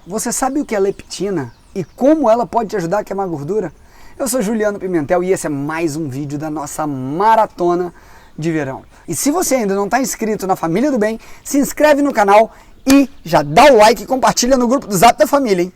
Você sabe o que é leptina e como ela pode te ajudar a queimar gordura? Eu sou Juliano Pimentel e esse é mais um vídeo da nossa maratona de verão. E se você ainda não está inscrito na Família do Bem, se inscreve no canal e já dá o like e compartilha no grupo do Zap da família, hein?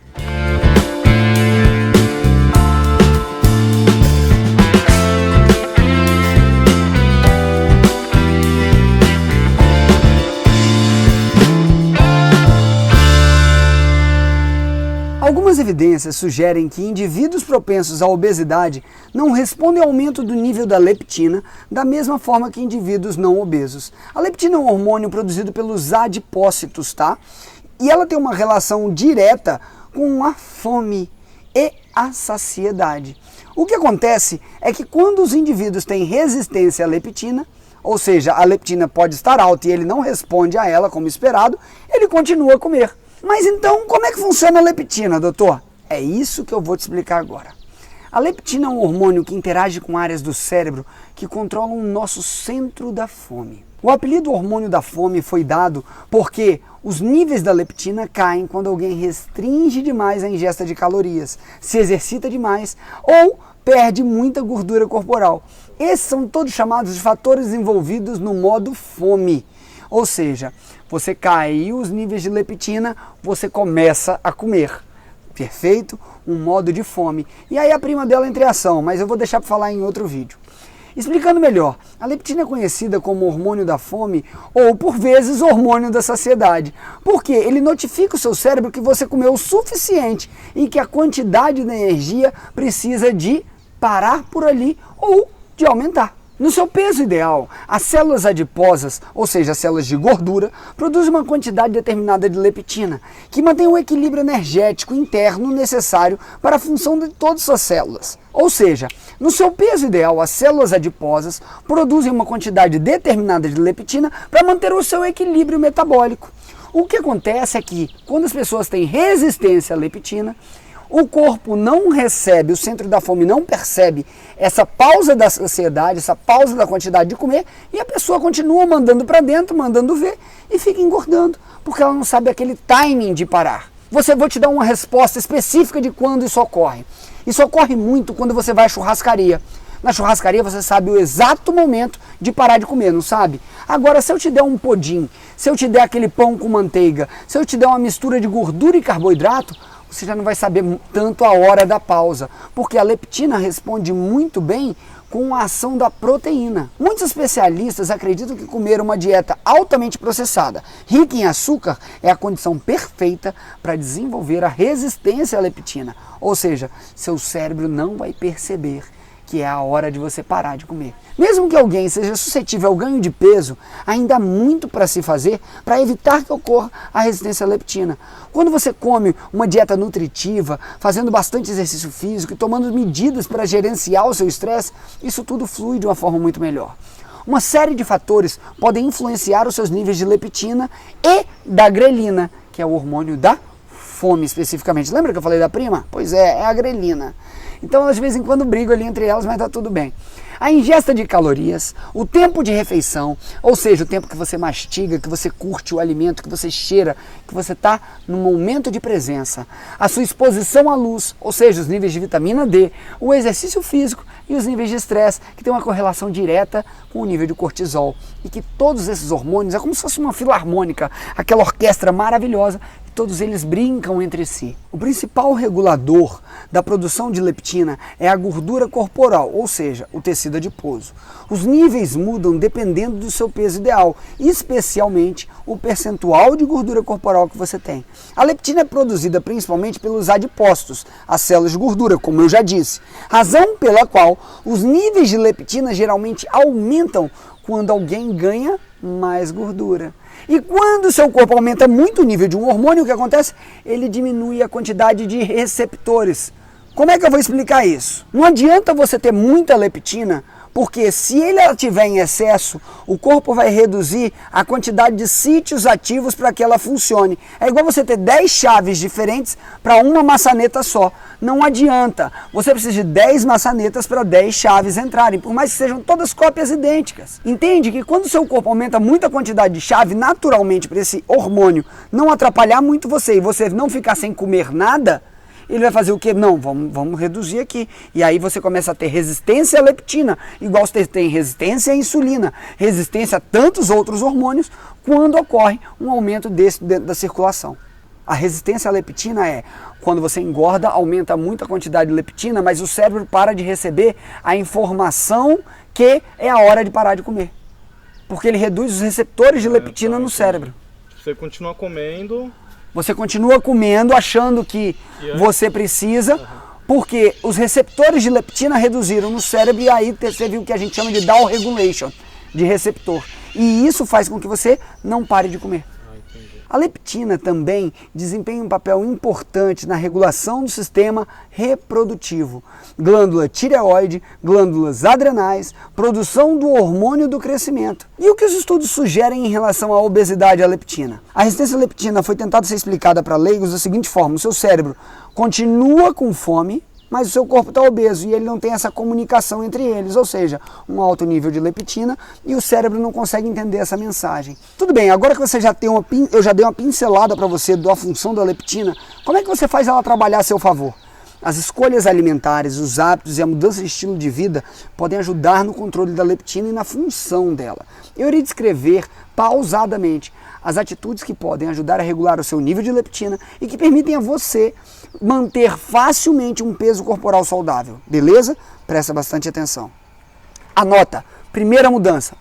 Algumas evidências sugerem que indivíduos propensos à obesidade não respondem ao aumento do nível da leptina da mesma forma que indivíduos não obesos. A leptina é um hormônio produzido pelos adipócitos, tá? E ela tem uma relação direta com a fome e a saciedade. O que acontece é que quando os indivíduos têm resistência à leptina, ou seja, a leptina pode estar alta e ele não responde a ela como esperado, ele continua a comer. Mas então, como é que funciona a leptina, doutor? É isso que eu vou te explicar agora. A leptina é um hormônio que interage com áreas do cérebro que controlam o nosso centro da fome. O apelido hormônio da fome foi dado porque os níveis da leptina caem quando alguém restringe demais a ingesta de calorias, se exercita demais ou perde muita gordura corporal. Esses são todos chamados de fatores envolvidos no modo fome. Ou seja, você caiu os níveis de leptina, você começa a comer. Perfeito? Um modo de fome. E aí a prima dela entra em ação, mas eu vou deixar para falar em outro vídeo. Explicando melhor, a leptina é conhecida como hormônio da fome ou, por vezes, hormônio da saciedade. Porque ele notifica o seu cérebro que você comeu o suficiente e que a quantidade de energia precisa de parar por ali ou de aumentar. No seu peso ideal, as células adiposas, ou seja, as células de gordura, produzem uma quantidade determinada de leptina, que mantém o equilíbrio energético interno necessário para a função de todas as suas células. Ou seja, no seu peso ideal, as células adiposas produzem uma quantidade determinada de leptina para manter o seu equilíbrio metabólico. O que acontece é que, quando as pessoas têm resistência à leptina, o corpo não recebe, o centro da fome não percebe essa pausa da saciedade, essa pausa da quantidade de comer, e a pessoa continua mandando para dentro, mandando ver, e fica engordando, porque ela não sabe aquele timing de parar. Vou te dar uma resposta específica de quando isso ocorre. Isso ocorre muito quando você vai à churrascaria. Na churrascaria você sabe o exato momento de parar de comer, não sabe? Agora, se eu te der um pudim, se eu te der aquele pão com manteiga, se eu te der uma mistura de gordura e carboidrato, você já não vai saber tanto a hora da pausa, porque a leptina responde muito bem com a ação da proteína. Muitos especialistas acreditam que comer uma dieta altamente processada, rica em açúcar, é a condição perfeita para desenvolver a resistência à leptina, ou seja, seu cérebro não vai perceber que é a hora de você parar de comer. Mesmo que alguém seja suscetível ao ganho de peso, ainda há muito para se fazer para evitar que ocorra a resistência à leptina. Quando você come uma dieta nutritiva, fazendo bastante exercício físico e tomando medidas para gerenciar o seu estresse, isso tudo flui de uma forma muito melhor. Uma série de fatores podem influenciar os seus níveis de leptina e da grelina, que é o hormônio da fome especificamente. Lembra que eu falei da prima? Pois é a grelina. Então, elas de vez em quando brigam ali entre elas, mas tá tudo bem. A ingesta de calorias, o tempo de refeição, ou seja, o tempo que você mastiga, que você curte o alimento, que você cheira, que você está no momento de presença, a sua exposição à luz, ou seja, os níveis de vitamina D, o exercício físico e os níveis de estresse, que tem uma correlação direta com o nível de cortisol. E que todos esses hormônios é como se fosse uma filarmônica, aquela orquestra maravilhosa, e todos eles brincam entre si. O principal regulador da produção de leptina é a gordura corporal, ou seja, o tecido adiposo. Os níveis mudam dependendo do seu peso ideal, especialmente o percentual de gordura corporal que você tem. A leptina é produzida principalmente pelos adipócitos, as células de gordura, como eu já disse, razão pela qual os níveis de leptina geralmente aumentam quando alguém ganha mais gordura. E quando o seu corpo aumenta muito o nível de um hormônio, o que acontece? Ele diminui a quantidade de receptores. Como é que eu vou explicar isso? Não adianta você ter muita leptina, Porque se ela tiver em excesso, o corpo vai reduzir a quantidade de sítios ativos para que ela funcione. É igual você ter 10 chaves diferentes para uma maçaneta só. Não adianta. Você precisa de 10 maçanetas para 10 chaves entrarem, por mais que sejam todas cópias idênticas. Entende que quando o seu corpo aumenta muito a quantidade de chave, naturalmente, para esse hormônio não atrapalhar muito você e você não ficar sem comer nada, ele vai fazer o quê? Não, vamos reduzir aqui. E aí você começa a ter resistência à leptina, igual você tem resistência à insulina, resistência a tantos outros hormônios, quando ocorre um aumento desse dentro da circulação. A resistência à leptina é quando você engorda, aumenta muito a quantidade de leptina, mas o cérebro para de receber a informação que é a hora de parar de comer. Porque ele reduz os receptores de leptina no cérebro. Você continua comendo... Você continua comendo achando que você precisa, porque os receptores de leptina reduziram no cérebro e aí você viu o que a gente chama de down regulation, de receptor. E isso faz com que você não pare de comer. A leptina também desempenha um papel importante na regulação do sistema reprodutivo. Glândula tireoide, glândulas adrenais, produção do hormônio do crescimento. E o que os estudos sugerem em relação à obesidade e à leptina? A resistência à leptina foi tentada ser explicada para leigos da seguinte forma: o seu cérebro continua com fome, mas o seu corpo está obeso e ele não tem essa comunicação entre eles, ou seja, um alto nível de leptina e o cérebro não consegue entender essa mensagem. Tudo bem, agora que você eu já dei uma pincelada para você da função da leptina, como é que você faz ela trabalhar a seu favor? As escolhas alimentares, os hábitos e a mudança de estilo de vida podem ajudar no controle da leptina e na função dela. Eu irei descrever pausadamente as atitudes que podem ajudar a regular o seu nível de leptina e que permitem a você manter facilmente um peso corporal saudável. Beleza? Presta bastante atenção. Anota. Primeira mudança.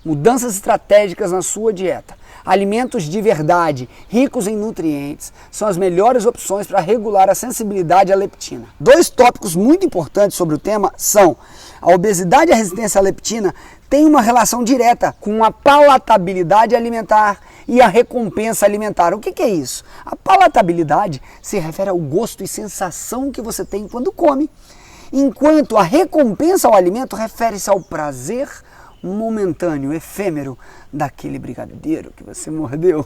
Mudanças estratégicas na sua dieta. Alimentos de verdade, ricos em nutrientes, são as melhores opções para regular a sensibilidade à leptina. 2 tópicos muito importantes sobre o tema são: a obesidade e a resistência à leptina têm uma relação direta com a palatabilidade alimentar e a recompensa alimentar. O que é isso? A palatabilidade se refere ao gosto e sensação que você tem quando come, enquanto a recompensa ao alimento refere-se ao prazer momentâneo, efêmero, daquele brigadeiro que você mordeu.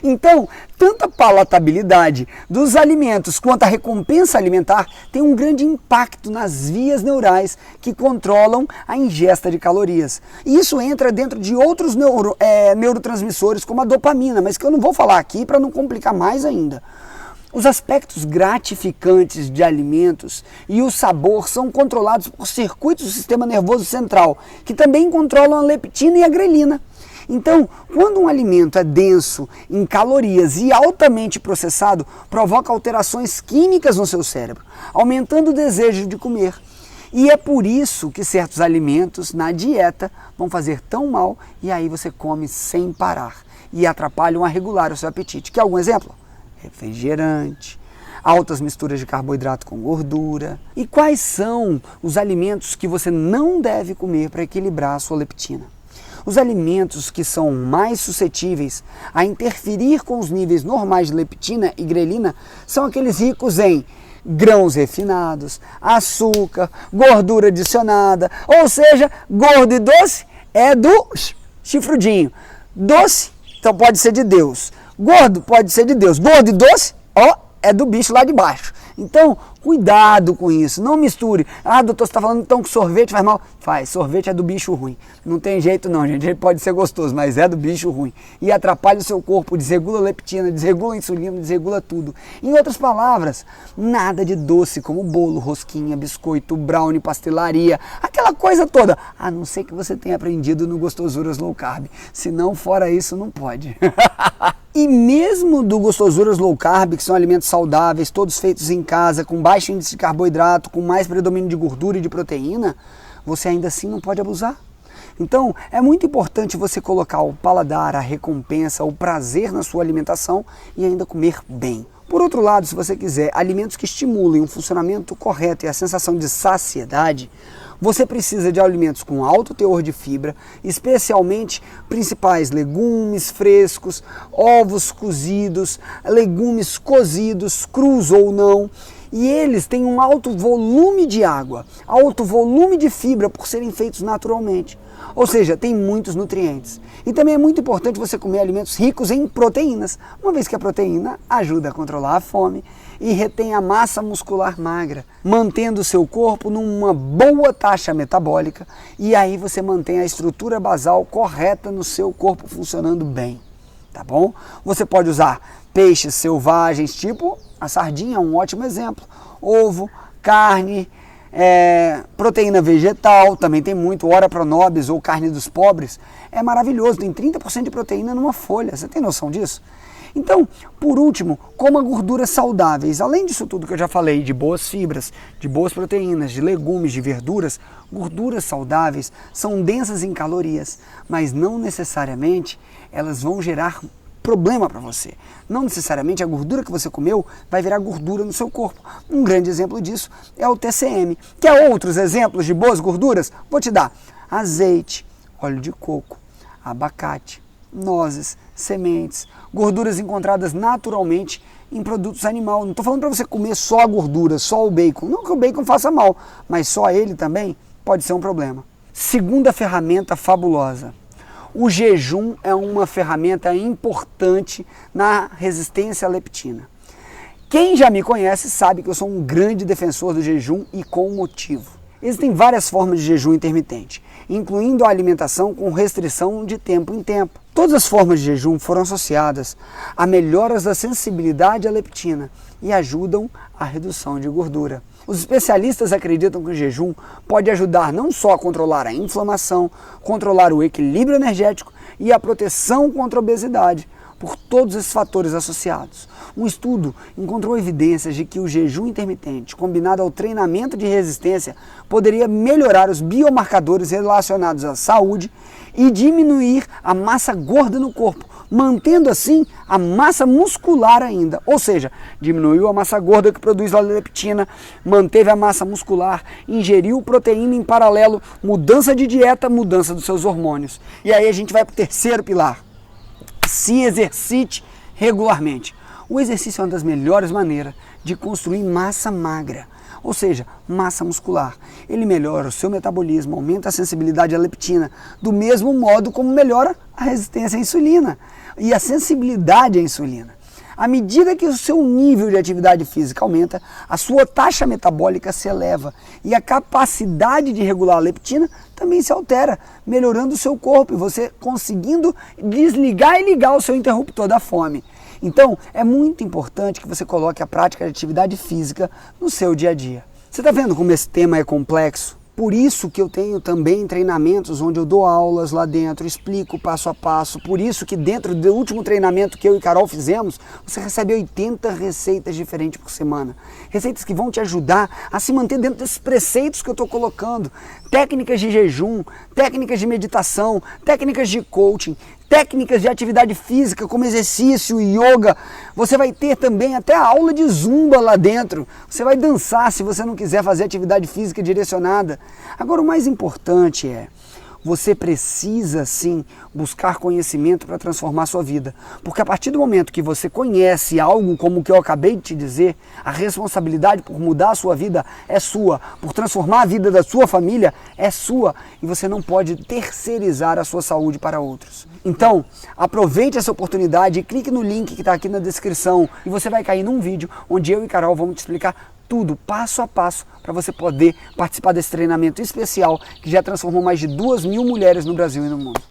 Então, tanto a palatabilidade dos alimentos quanto a recompensa alimentar tem um grande impacto nas vias neurais que controlam a ingesta de calorias. E isso entra dentro de outros neurotransmissores, como a dopamina, mas que eu não vou falar aqui para não complicar mais ainda. Os aspectos gratificantes de alimentos e o sabor são controlados por circuitos do sistema nervoso central, que também controlam a leptina e a grelina. Então, quando um alimento é denso em calorias e altamente processado, provoca alterações químicas no seu cérebro, aumentando o desejo de comer. E é por isso que certos alimentos na dieta vão fazer tão mal e aí você come sem parar e atrapalham a regular o seu apetite. Quer algum exemplo? Refrigerante, altas misturas de carboidrato com gordura. E quais são os alimentos que você não deve comer para equilibrar a sua leptina? Os alimentos que são mais suscetíveis a interferir com os níveis normais de leptina e grelina são aqueles ricos em grãos refinados, açúcar, gordura adicionada, ou seja, gordo e doce é do chifrudinho. Doce, então pode ser de Deus. Gordo pode ser de Deus. Gordo e doce, ó, é do bicho lá de baixo. Então, cuidado com isso. Não misture. Ah, doutor, você está falando então que sorvete faz mal? Faz. Sorvete é do bicho ruim. Não tem jeito não, gente. Ele pode ser gostoso, mas é do bicho ruim. E atrapalha o seu corpo, desregula a leptina, desregula a insulina, desregula tudo. Em outras palavras, nada de doce como bolo, rosquinha, biscoito, brownie, pastelaria, aquela coisa toda. A não ser que você tenha aprendido no Gostosuras Low Carb. Se não, fora isso, não pode. E mesmo do Gostosuras Low Carb, que são alimentos saudáveis, todos feitos em casa, com baixo índice de carboidrato, com mais predomínio de gordura e de proteína, você ainda assim não pode abusar. Então, é muito importante você colocar o paladar, a recompensa, o prazer na sua alimentação e ainda comer bem. Por outro lado, se você quiser alimentos que estimulem o funcionamento correto e a sensação de saciedade, você precisa de alimentos com alto teor de fibra, especialmente principais legumes frescos, ovos cozidos, legumes cozidos, crus ou não, E eles têm um alto volume de água, alto volume de fibra por serem feitos naturalmente. Ou seja, tem muitos nutrientes. E também é muito importante você comer alimentos ricos em proteínas, uma vez que a proteína ajuda a controlar a fome e retém a massa muscular magra, mantendo o seu corpo numa boa taxa metabólica, e aí você mantém a estrutura basal correta no seu corpo funcionando bem, tá bom? Você pode usar peixes selvagens, tipo a sardinha, um ótimo exemplo, ovo, carne, proteína vegetal, também tem muito, ora pronobis ou carne dos pobres, é maravilhoso, tem 30% de proteína numa folha, você tem noção disso? Então, por último, coma gorduras saudáveis. Além disso tudo que eu já falei, de boas fibras, de boas proteínas, de legumes, de verduras, gorduras saudáveis são densas em calorias, mas não necessariamente elas vão gerar problema para você. Não necessariamente a gordura que você comeu vai virar gordura no seu corpo. Um grande exemplo disso é o TCM. Quer outros exemplos de boas gorduras? Vou te dar: azeite, óleo de coco, abacate, nozes, sementes, gorduras encontradas naturalmente em produtos animais. Não estou falando para você comer só a gordura, só o bacon. Não que o bacon faça mal, mas só ele também pode ser um problema. Segunda ferramenta fabulosa. O jejum é uma ferramenta importante na resistência à leptina. Quem já me conhece sabe que eu sou um grande defensor do jejum e com motivo. Existem várias formas de jejum intermitente, incluindo a alimentação com restrição de tempo em tempo. Todas as formas de jejum foram associadas a melhoras da sensibilidade à leptina e ajudam à redução de gordura. Os especialistas acreditam que o jejum pode ajudar não só a controlar a inflamação, controlar o equilíbrio energético e a proteção contra a obesidade, por todos esses fatores associados. Um estudo encontrou evidências de que o jejum intermitente, combinado ao treinamento de resistência, poderia melhorar os biomarcadores relacionados à saúde e diminuir a massa gorda no corpo, mantendo assim a massa muscular ainda. Ou seja, diminuiu a massa gorda que produz a leptina, manteve a massa muscular, ingeriu proteína em paralelo, mudança de dieta, mudança dos seus hormônios. E aí a gente vai para o terceiro pilar. Se exercite regularmente. O exercício é uma das melhores maneiras de construir massa magra, ou seja, massa muscular. Ele melhora o seu metabolismo, aumenta a sensibilidade à leptina, do mesmo modo como melhora a resistência à insulina e a sensibilidade à insulina. À medida que o seu nível de atividade física aumenta, a sua taxa metabólica se eleva e a capacidade de regular a leptina também se altera, melhorando o seu corpo e você conseguindo desligar e ligar o seu interruptor da fome. Então, é muito importante que você coloque a prática de atividade física no seu dia a dia. Você está vendo como esse tema é complexo? Por isso que eu tenho também treinamentos onde eu dou aulas lá dentro, explico passo a passo. Por isso que dentro do último treinamento que eu e Carol fizemos, você recebe 80 receitas diferentes por semana. Receitas que vão te ajudar a se manter dentro desses preceitos que eu estou colocando. Técnicas de jejum, técnicas de meditação, técnicas de coaching, técnicas de atividade física como exercício, yoga. Você vai ter também até a aula de zumba lá dentro. Você vai dançar se você não quiser fazer atividade física direcionada. Agora, o mais importante é, você precisa sim buscar conhecimento para transformar a sua vida. Porque a partir do momento que você conhece algo como o que eu acabei de te dizer, a responsabilidade por mudar a sua vida é sua, por transformar a vida da sua família é sua, e você não pode terceirizar a sua saúde para outros. Então, aproveite essa oportunidade e clique no link que está aqui na descrição e você vai cair num vídeo onde eu e Carol vamos te explicar tudo, passo a passo, para você poder participar desse treinamento especial que já transformou mais de 2.000 mulheres no Brasil e no mundo.